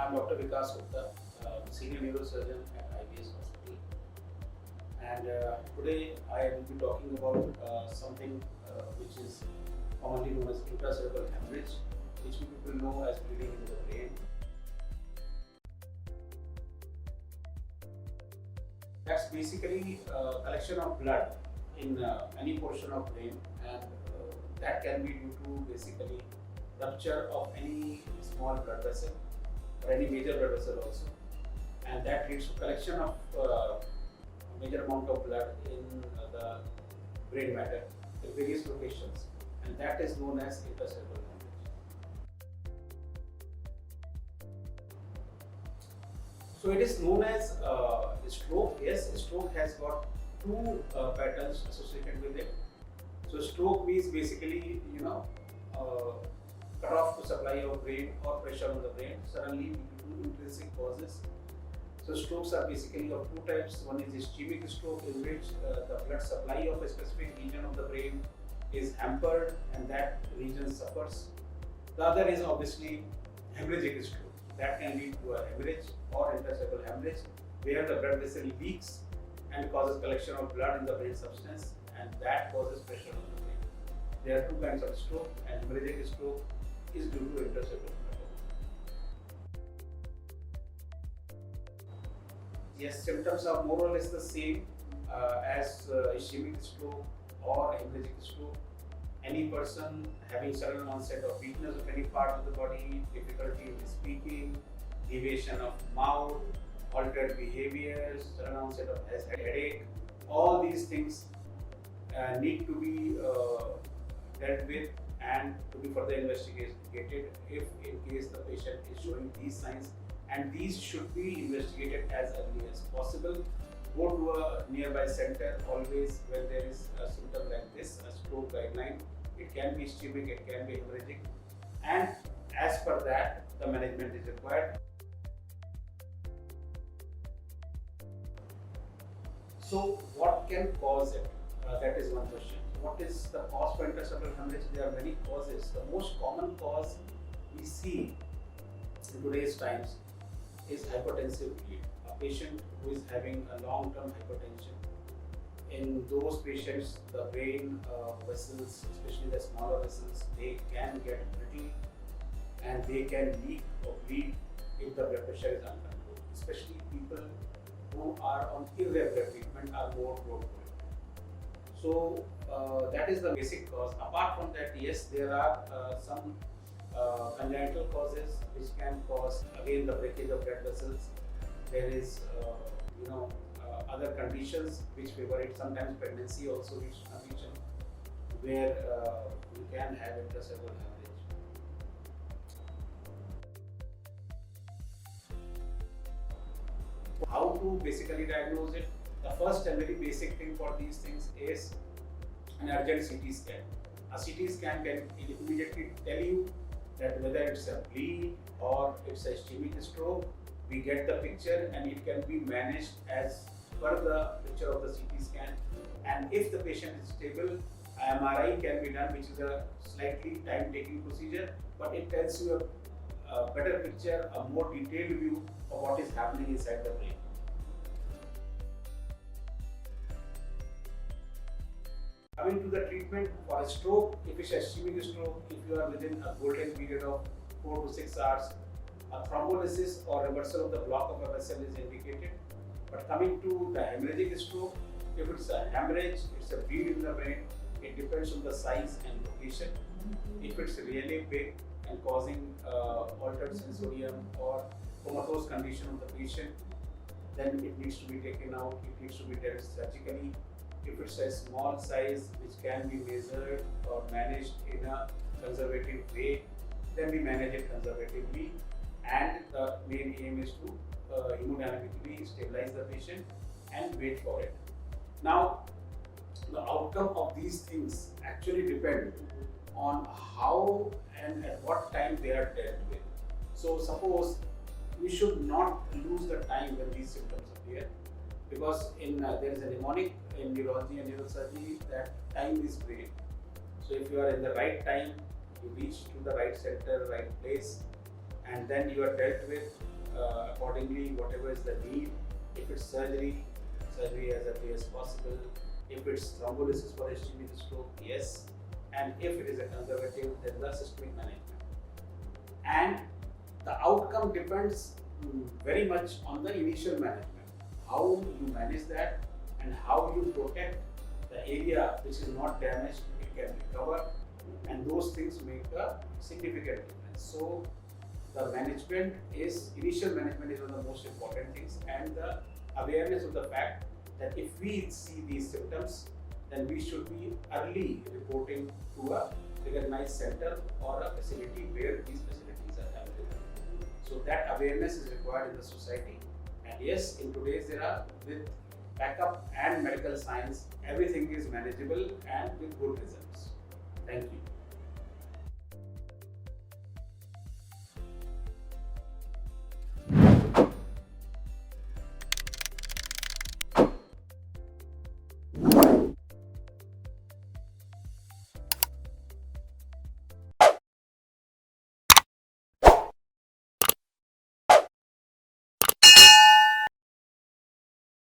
I'm Dr. Vikas Gupta, Senior Neurosurgeon at IBS Hospital. And today I will be talking about something which is commonly known as intracerebral hemorrhage, which people know as bleeding in the brain. That's basically a collection of blood in any portion of brain, and that can be due to basically rupture of any small blood vessel or any major blood vessel also, and that leads to collection of a major amount of blood in the brain matter in various locations, and that is known as intracerebral hemorrhage. So it is known as stroke. Yes, stroke has got two patterns associated with it. So stroke means basically, cut off the supply of brain or pressure on the brain suddenly due to intrinsic causes. So strokes are basically of two types. One is ischemic stroke, in which the blood supply of a specific region of the brain is hampered and that region suffers. The other is obviously hemorrhagic stroke. That can lead to a hemorrhage or intracerebral hemorrhage, where the blood vessel leaks and causes collection of blood in the brain substance, and that causes pressure on the brain. There are two kinds of stroke, and hemorrhagic stroke is due to intracerebral hemorrhage. Yes, symptoms are more or less the same as ischemic stroke or hemorrhagic stroke. Any person having sudden onset of weakness of any part of the body, difficulty in speaking, deviation of mouth, altered behaviors, sudden onset of headache, all these things need to be dealt with and to be further investigated if in case the patient is showing these signs, and these should be investigated as early as possible. Go to a nearby center always when there is a symptom like this, a stroke guideline. It can be ischemic, it can be hemorrhagic, and as per that the management is required. So what can cause it? That is one question. What is the cause for intracerebral hemorrhage? There are many causes. The most common cause we see in today's times is hypertensive bleed. A patient who is having a long-term hypertension. In those patients, the brain vessels, especially the smaller vessels, they can get brittle and they can leak or bleed if the blood pressure is uncontrolled. Especially people who are on irregular treatment are more prone to it. So that is the basic cause. Apart from that, yes, there are some congenital causes which can cause again the breakage of blood vessels. There is other conditions which favor it. Sometimes pregnancy also leads to condition where you can have intracerebral hemorrhage. How to basically diagnose it? The first and very basic thing for these things is an urgent CT scan. A CT scan can immediately tell you that whether it's a bleed or it's a ischemic stroke. We get the picture and it can be managed as per the picture of the CT scan. And if the patient is stable, MRI can be done, which is a slightly time-taking procedure, but it tells you a better picture, a more detailed view of what is happening inside the brain. Coming to the treatment for a stroke, if it's a ischemic stroke, if you are within a golden period of 4 to 6 hours, a thrombolysis or reversal of the block of a vessel is indicated. But coming to the hemorrhagic stroke, if it's a hemorrhage, it's a bleed in the brain, it depends on the size and location. If it's really big and causing altered sensorium or comatose condition of the patient, then it needs to be taken out, it needs to be dealt surgically. If it's a small size which can be measured or managed in a conservative way, then we manage it conservatively, and the main aim is to hemodynamically stabilize the patient and wait for it. Now, the outcome of these things actually depend on how and at what time they are dealt with. So suppose we should not lose the time when these symptoms appear, because there is a mnemonic in neurology and neurosurgery that time is great. So if you are in the right time, you reach to the right center, right place, and then you are dealt with, accordingly whatever is the need. If it's surgery, surgery as early as possible. If it's thrombolysis for ischemic stroke, yes. And if it is a conservative, then the systemic management. And the outcome depends very much on the initial management. How you manage that and how you protect the area which is not damaged, it can recover, and those things make a significant difference. So the management is, initial management is one of the most important things, and the awareness of the fact that if we see these symptoms, then we should be early reporting to a recognized center or a facility where these facilities are available. So that awareness is required in the society. And yes, in today's era, with backup and medical science, everything is manageable and with good results. Thank you.